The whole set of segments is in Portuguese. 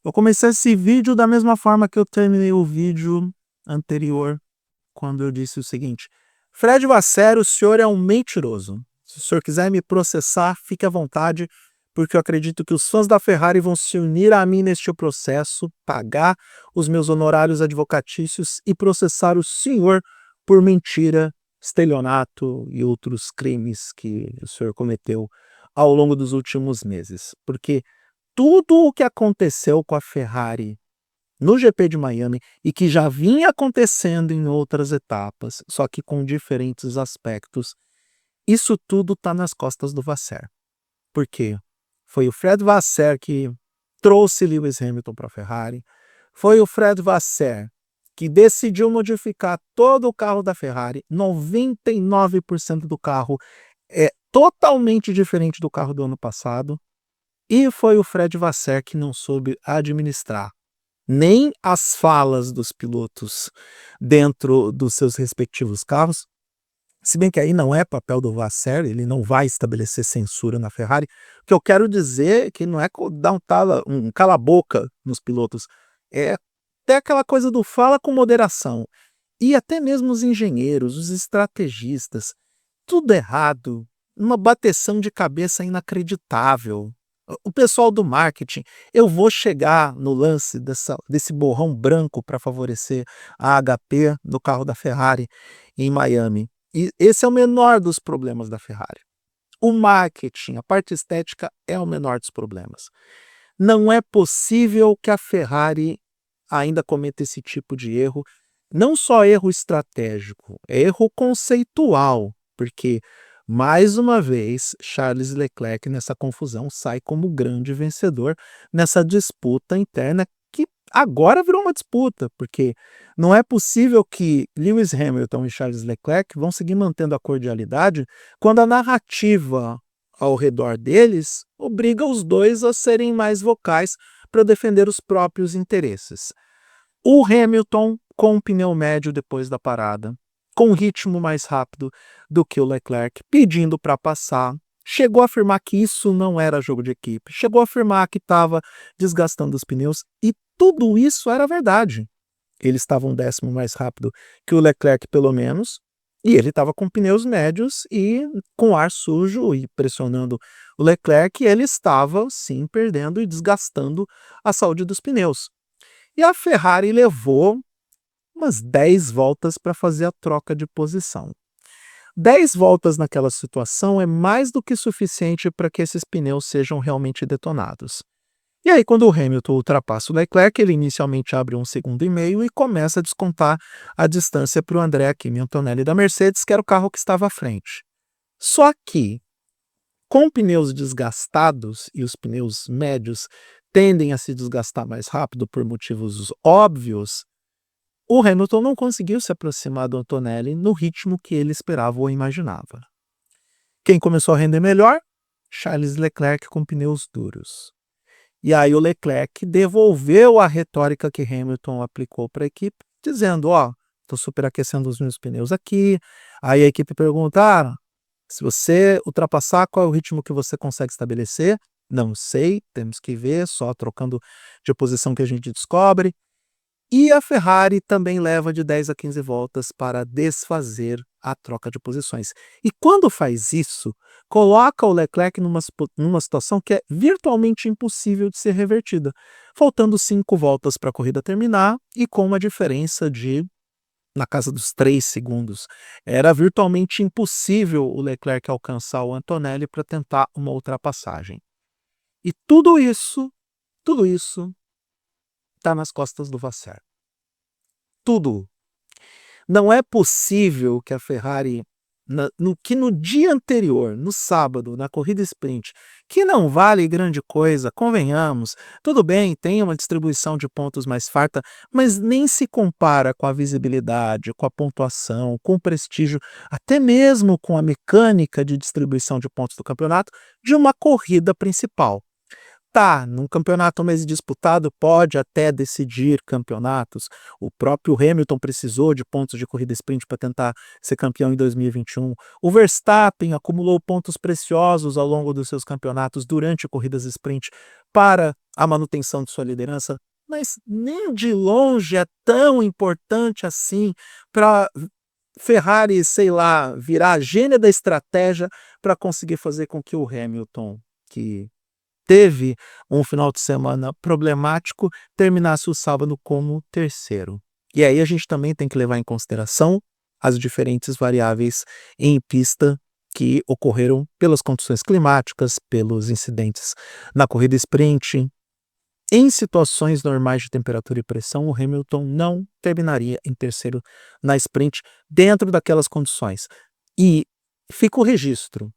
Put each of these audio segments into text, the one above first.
Eu comecei esse vídeo da mesma forma que eu terminei o vídeo anterior, quando eu disse o seguinte: Fred Vasseur, o senhor é um mentiroso. Se o senhor quiser me processar, fique à vontade, porque eu acredito que os fãs da Ferrari vão se unir a mim neste processo, pagar os meus honorários advocatícios e processar o senhor por mentira, estelionato e outros crimes que o senhor cometeu ao longo dos últimos meses. Porque tudo o que aconteceu com a Ferrari no GP de Miami e que já vinha acontecendo em outras etapas, só que com diferentes aspectos, isso tudo está nas costas do Vasseur. Por quê? Foi o Fred Vasseur que trouxe Lewis Hamilton para a Ferrari, foi o Fred Vasseur que decidiu modificar todo o carro da Ferrari, 99% do carro é totalmente diferente do carro do ano passado, e foi o Fred Vasseur que não soube administrar nem as falas dos pilotos dentro dos seus respectivos carros, se bem que aí não é papel do Vasseur, ele não vai estabelecer censura na Ferrari. O que eu quero dizer é que não é dar um cala-boca nos pilotos, é até aquela coisa do fala com moderação. E até mesmo os engenheiros, os estrategistas, tudo errado, uma bateção de cabeça inacreditável. O pessoal do marketing, eu vou chegar no lance desse borrão branco para favorecer a HP no carro da Ferrari em Miami. E esse é o menor dos problemas da Ferrari. O marketing, a parte estética é o menor dos problemas. Não é possível que a Ferrari ainda cometa esse tipo de erro, não só erro estratégico, é erro conceitual, porque mais uma vez Charles Leclerc nessa confusão sai como grande vencedor nessa disputa interna que agora virou uma disputa, porque não é possível que Lewis Hamilton e Charles Leclerc vão seguir mantendo a cordialidade quando a narrativa ao redor deles obriga os dois a serem mais vocais para defender os próprios interesses. O Hamilton com um pneu médio depois da parada, com um ritmo mais rápido do que o Leclerc, pedindo para passar, chegou a afirmar que isso não era jogo de equipe, chegou a afirmar que estava desgastando os pneus e tudo isso era verdade. Ele estava um décimo mais rápido que o Leclerc, pelo menos, e ele estava com pneus médios e com ar sujo e pressionando o Leclerc, ele estava sim perdendo e desgastando a saúde dos pneus. E a Ferrari levou umas 10 voltas para fazer a troca de posição. 10 voltas naquela situação é mais do que suficiente para que esses pneus sejam realmente detonados. E aí, quando o Hamilton ultrapassa o Leclerc, ele inicialmente abre 1,5 segundos e começa a descontar a distância para o Andrea Kimi Antonelli da Mercedes, que era o carro que estava à frente. Só que, com pneus desgastados, e os pneus médios tendem a se desgastar mais rápido por motivos óbvios, o Hamilton não conseguiu se aproximar do Antonelli no ritmo que ele esperava ou imaginava. Quem começou a render melhor? Charles Leclerc com pneus duros. E aí o Leclerc devolveu a retórica que Hamilton aplicou para a equipe, dizendo, estou superaquecendo os meus pneus aqui. Aí a equipe pergunta, se você ultrapassar, qual é o ritmo que você consegue estabelecer? Não sei, temos que ver, só trocando de posição que a gente descobre. E a Ferrari também leva de 10 a 15 voltas para desfazer a troca de posições. E quando faz isso, coloca o Leclerc numa situação que é virtualmente impossível de ser revertida, faltando 5 voltas para a corrida terminar e com uma diferença de na casa dos 3 segundos. Era virtualmente impossível o Leclerc alcançar o Antonelli para tentar uma ultrapassagem. E tudo isso está nas costas do Vasseur. Tudo. Não é possível que a Ferrari, no dia anterior, no sábado, na corrida sprint, que não vale grande coisa, convenhamos, tudo bem, tem uma distribuição de pontos mais farta, mas nem se compara com a visibilidade, com a pontuação, com o prestígio, até mesmo com a mecânica de distribuição de pontos do campeonato de uma corrida principal. Tá, num campeonato mais disputado pode até decidir campeonatos. O próprio Hamilton precisou de pontos de corrida sprint para tentar ser campeão em 2021. O Verstappen acumulou pontos preciosos ao longo dos seus campeonatos durante corridas sprint para a manutenção de sua liderança, mas nem de longe é tão importante assim para Ferrari, sei lá, virar a gênia da estratégia para conseguir fazer com que o Hamilton, que teve um final de semana problemático, terminasse o sábado como terceiro. E aí a gente também tem que levar em consideração as diferentes variáveis em pista que ocorreram pelas condições climáticas, pelos incidentes na corrida sprint. Em situações normais de temperatura e pressão, o Hamilton não terminaria em terceiro na sprint dentro daquelas condições. E fica o registro.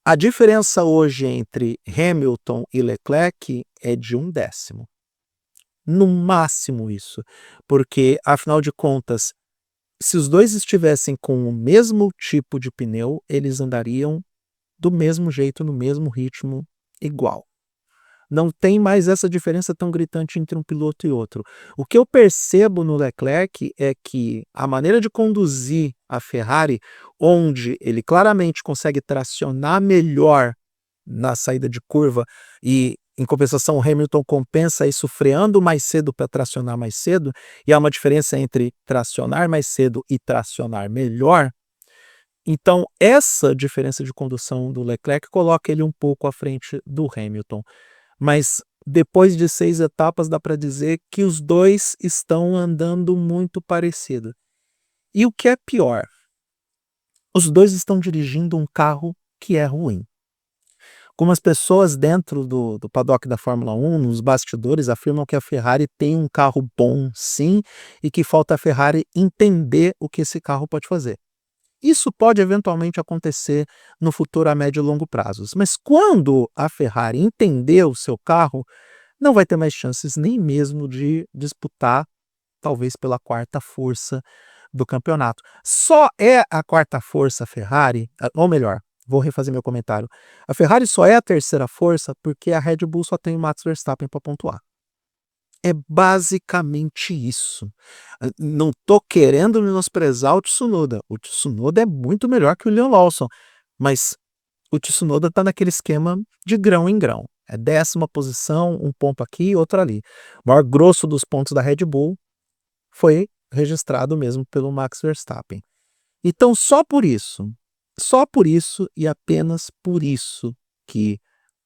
A diferença hoje entre Hamilton e Leclerc é de 1/10. No máximo isso. Porque, afinal de contas, se os dois estivessem com o mesmo tipo de pneu, eles andariam do mesmo jeito, no mesmo ritmo, igual. Não tem mais essa diferença tão gritante entre um piloto e outro. O que eu percebo no Leclerc é que a maneira de conduzir a Ferrari, onde ele claramente consegue tracionar melhor na saída de curva e, em compensação, o Hamilton compensa isso freando mais cedo para tracionar mais cedo, e há uma diferença entre tracionar mais cedo e tracionar melhor. Então, essa diferença de condução do Leclerc coloca ele um pouco à frente do Hamilton. Mas depois de 6 etapas dá para dizer que os dois estão andando muito parecido. E o que é pior, os dois estão dirigindo um carro que é ruim. Algumas pessoas dentro do paddock da Fórmula 1, nos bastidores, afirmam que a Ferrari tem um carro bom, sim, e que falta a Ferrari entender o que esse carro pode fazer. Isso pode eventualmente acontecer no futuro a médio e longo prazos, mas quando a Ferrari entender o seu carro, não vai ter mais chances nem mesmo de disputar, talvez pela quarta força do campeonato. Só é a quarta força a Ferrari, ou melhor, vou refazer meu comentário, a Ferrari só é a terceira força porque a Red Bull só tem o Max Verstappen para pontuar. É basicamente isso. Não tô querendo menosprezar o Tsunoda. O Tsunoda é muito melhor que o Liam Lawson, mas o Tsunoda tá naquele esquema de grão em grão. É 10ª posição, um ponto aqui, outro ali. O maior grosso dos pontos da Red Bull foi registrado mesmo pelo Max Verstappen. Então, só por isso e apenas por isso que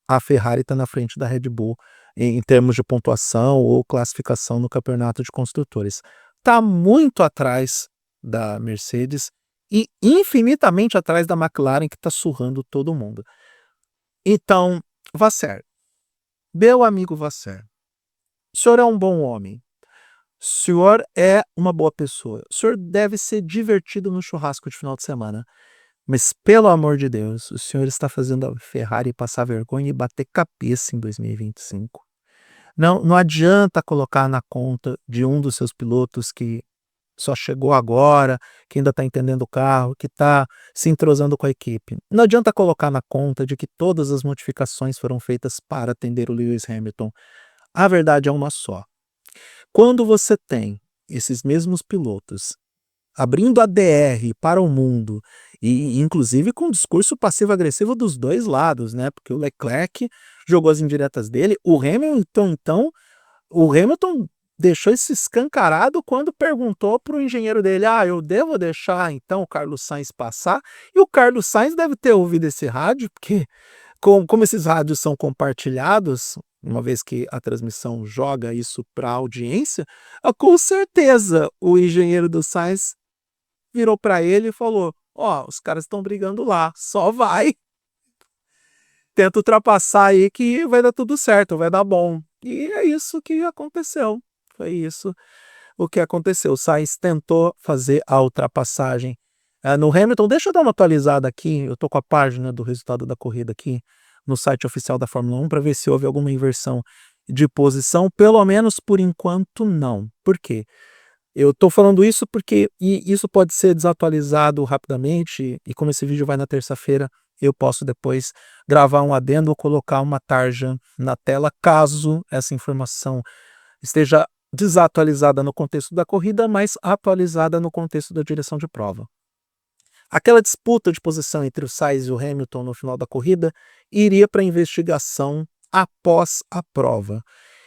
a Ferrari está na frente da Red Bull em termos de pontuação ou classificação no campeonato de construtores. Está muito atrás da Mercedes e infinitamente atrás da McLaren, que está surrando todo mundo. Então, Vasser, meu amigo Vasser, o senhor é um bom homem, o senhor é uma boa pessoa, o senhor deve ser divertido no churrasco de final de semana. Mas, pelo amor de Deus, o senhor está fazendo a Ferrari passar vergonha e bater cabeça em 2025. Não adianta colocar na conta de um dos seus pilotos que só chegou agora, que ainda está entendendo o carro, que está se entrosando com a equipe. Não adianta colocar na conta de que todas as modificações foram feitas para atender o Lewis Hamilton. A verdade é uma só. Quando você tem esses mesmos pilotos abrindo a DR para o mundo, e inclusive com discurso passivo-agressivo dos dois lados, né? Porque o Leclerc jogou as indiretas dele, o Hamilton deixou isso escancarado quando perguntou para o engenheiro dele: eu devo deixar então o Carlos Sainz passar? E o Carlos Sainz deve ter ouvido esse rádio, porque como esses rádios são compartilhados, uma vez que a transmissão joga isso para a audiência, com certeza o engenheiro do Sainz virou para ele e falou: os caras estão brigando lá, só vai. Tenta ultrapassar aí que vai dar tudo certo, vai dar bom. E é isso que aconteceu. Foi isso o que aconteceu. O Sainz tentou fazer a ultrapassagem no Hamilton. Deixa eu dar uma atualizada aqui, eu tô com a página do resultado da corrida aqui no site oficial da Fórmula 1 para ver se houve alguma inversão de posição, pelo menos por enquanto não. Por quê? Eu estou falando isso porque isso pode ser desatualizado rapidamente, e como esse vídeo vai na terça-feira, eu posso depois gravar um adendo ou colocar uma tarja na tela, caso essa informação esteja desatualizada no contexto da corrida, mas atualizada no contexto da direção de prova. Aquela disputa de posição entre o Sainz e o Hamilton no final da corrida iria para investigação após a prova.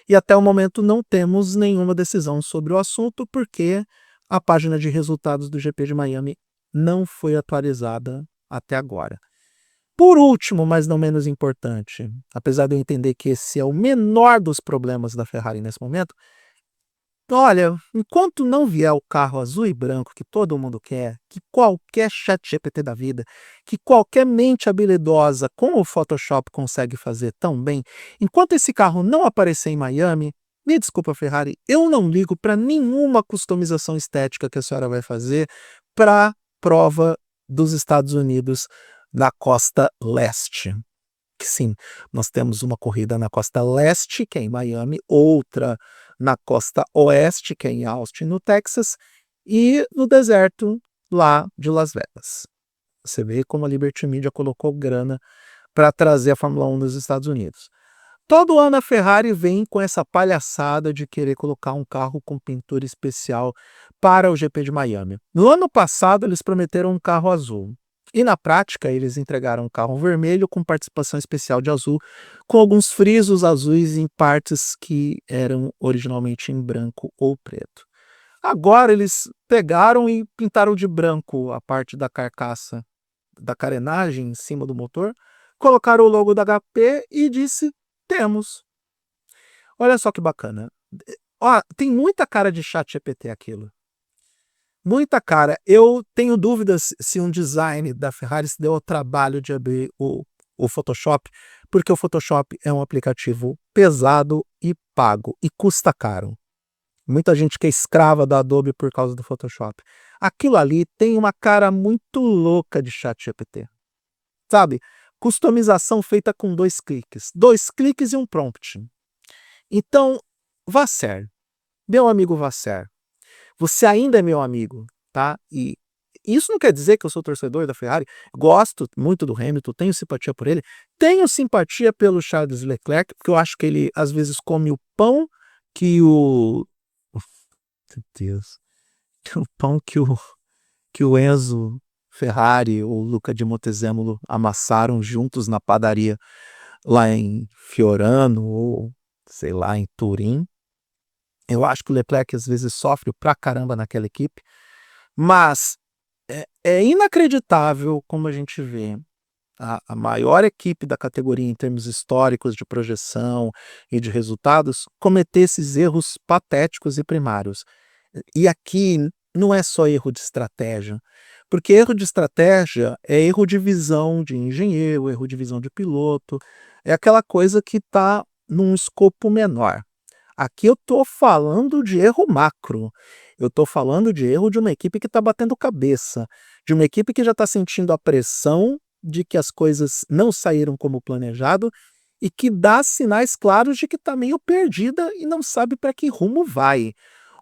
E até o momento não temos nenhuma decisão sobre o assunto, porque a página de resultados do GP de Miami não foi atualizada até agora. Por último, mas não menos importante, apesar de eu entender que esse é o menor dos problemas da Ferrari nesse momento, olha, enquanto não vier o carro azul e branco que todo mundo quer, que qualquer ChatGPT da vida, que qualquer mente habilidosa com o Photoshop consegue fazer tão bem, enquanto esse carro não aparecer em Miami, me desculpa, Ferrari, eu não ligo para nenhuma customização estética que a senhora vai fazer para a prova dos Estados Unidos na costa leste. Que sim, nós temos uma corrida na costa leste, que é em Miami, outra na costa oeste, que é em Austin, no Texas, e no deserto lá de Las Vegas. Você vê como a Liberty Media colocou grana para trazer a Fórmula 1 nos Estados Unidos. Todo ano a Ferrari vem com essa palhaçada de querer colocar um carro com pintura especial para o GP de Miami. No ano passado eles prometeram um carro azul. E na prática, eles entregaram um carro vermelho com participação especial de azul, com alguns frisos azuis em partes que eram originalmente em branco ou preto. Agora eles pegaram e pintaram de branco a parte da carcaça, da carenagem em cima do motor, colocaram o logo da HP e disse, temos. Olha só que bacana. Ó, tem muita cara de ChatGPT aquilo. Muita cara. Eu tenho dúvidas se um design da Ferrari se deu ao trabalho de abrir o Photoshop, porque o Photoshop é um aplicativo pesado e pago, e custa caro. Muita gente que é escrava da Adobe por causa do Photoshop. Aquilo ali tem uma cara muito louca de ChatGPT. Sabe? Customização feita com 2 cliques. 2 cliques e um prompt. Então, Vasser, meu amigo Vasser, você ainda é meu amigo, tá? E isso não quer dizer que eu sou torcedor da Ferrari. Gosto muito do Hamilton, tenho simpatia por ele. Tenho simpatia pelo Charles Leclerc, porque eu acho que ele às vezes come o pão que o... Meu Deus. O pão que o Enzo Ferrari ou o Luca de Montezemolo amassaram juntos na padaria lá em Fiorano ou, sei lá, em Turim. Eu acho que o Leclerc às vezes sofre pra caramba naquela equipe, mas é inacreditável como a gente vê a maior equipe da categoria em termos históricos de projeção e de resultados cometer esses erros patéticos e primários. E aqui não é só erro de estratégia, porque erro de estratégia é erro de visão de engenheiro, erro de visão de piloto, é aquela coisa que está num escopo menor. Aqui eu estou falando de erro macro, eu estou falando de erro de uma equipe que está batendo cabeça, de uma equipe que já está sentindo a pressão de que as coisas não saíram como planejado e que dá sinais claros de que está meio perdida e não sabe para que rumo vai.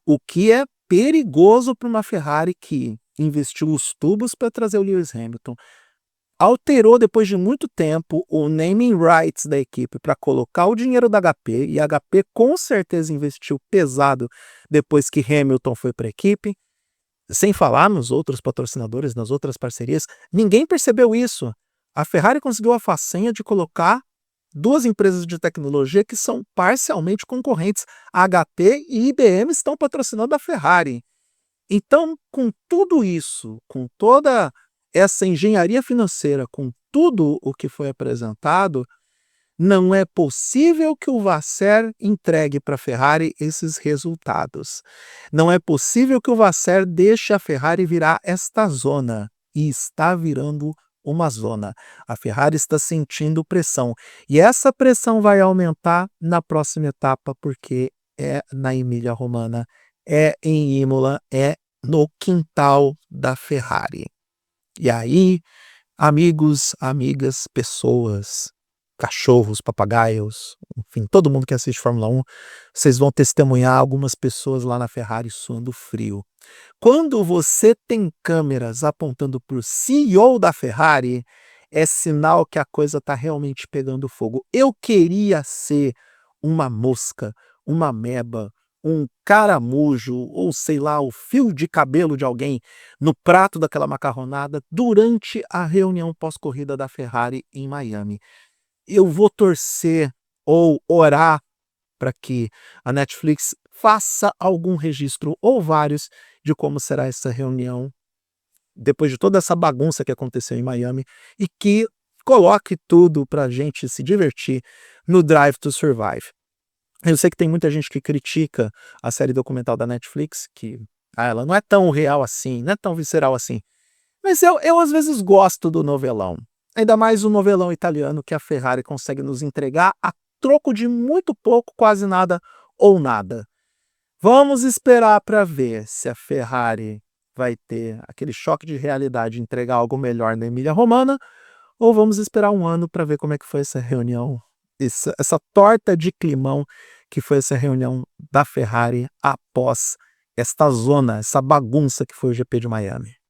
O que é perigoso para uma Ferrari que investiu os tubos para trazer o Lewis Hamilton, alterou depois de muito tempo o naming rights da equipe para colocar o dinheiro da HP, e a HP com certeza investiu pesado depois que Hamilton foi para a equipe, sem falar nos outros patrocinadores, nas outras parcerias. Ninguém percebeu isso. A Ferrari conseguiu a façanha de colocar 2 empresas de tecnologia que são parcialmente concorrentes. A HP e IBM estão patrocinando a Ferrari. Então, com tudo isso, com toda essa engenharia financeira, com tudo o que foi apresentado, não é possível que o Vasser entregue para a Ferrari esses resultados. Não é possível que o Vasser deixe a Ferrari virar esta zona. E está virando uma zona. A Ferrari está sentindo pressão. E essa pressão vai aumentar na próxima etapa, porque é na Emília-Romagna, é em Imola, é no quintal da Ferrari. E aí, amigos, amigas, pessoas, cachorros, papagaios, enfim, todo mundo que assiste Fórmula 1, vocês vão testemunhar algumas pessoas lá na Ferrari suando frio. Quando você tem câmeras apontando para o CEO da Ferrari, é sinal que a coisa está realmente pegando fogo. Eu queria ser uma mosca, uma ameba, um caramujo ou sei lá, o fio de cabelo de alguém no prato daquela macarronada durante a reunião pós-corrida da Ferrari em Miami. Eu vou torcer ou orar para que a Netflix faça algum registro ou vários de como será essa reunião depois de toda essa bagunça que aconteceu em Miami e que coloque tudo para a gente se divertir no Drive to Survive. Eu sei que tem muita gente que critica a série documental da Netflix, que ela não é tão real assim, não é tão visceral assim. Mas eu às vezes gosto do novelão. Ainda mais o novelão italiano que a Ferrari consegue nos entregar a troco de muito pouco, quase nada ou nada. Vamos esperar para ver se a Ferrari vai ter aquele choque de realidade e entregar algo melhor na Emília-Romagna, ou vamos esperar um ano para ver como é que foi essa reunião, essa torta de climão que foi essa reunião da Ferrari após esta zona, essa bagunça que foi o GP de Miami.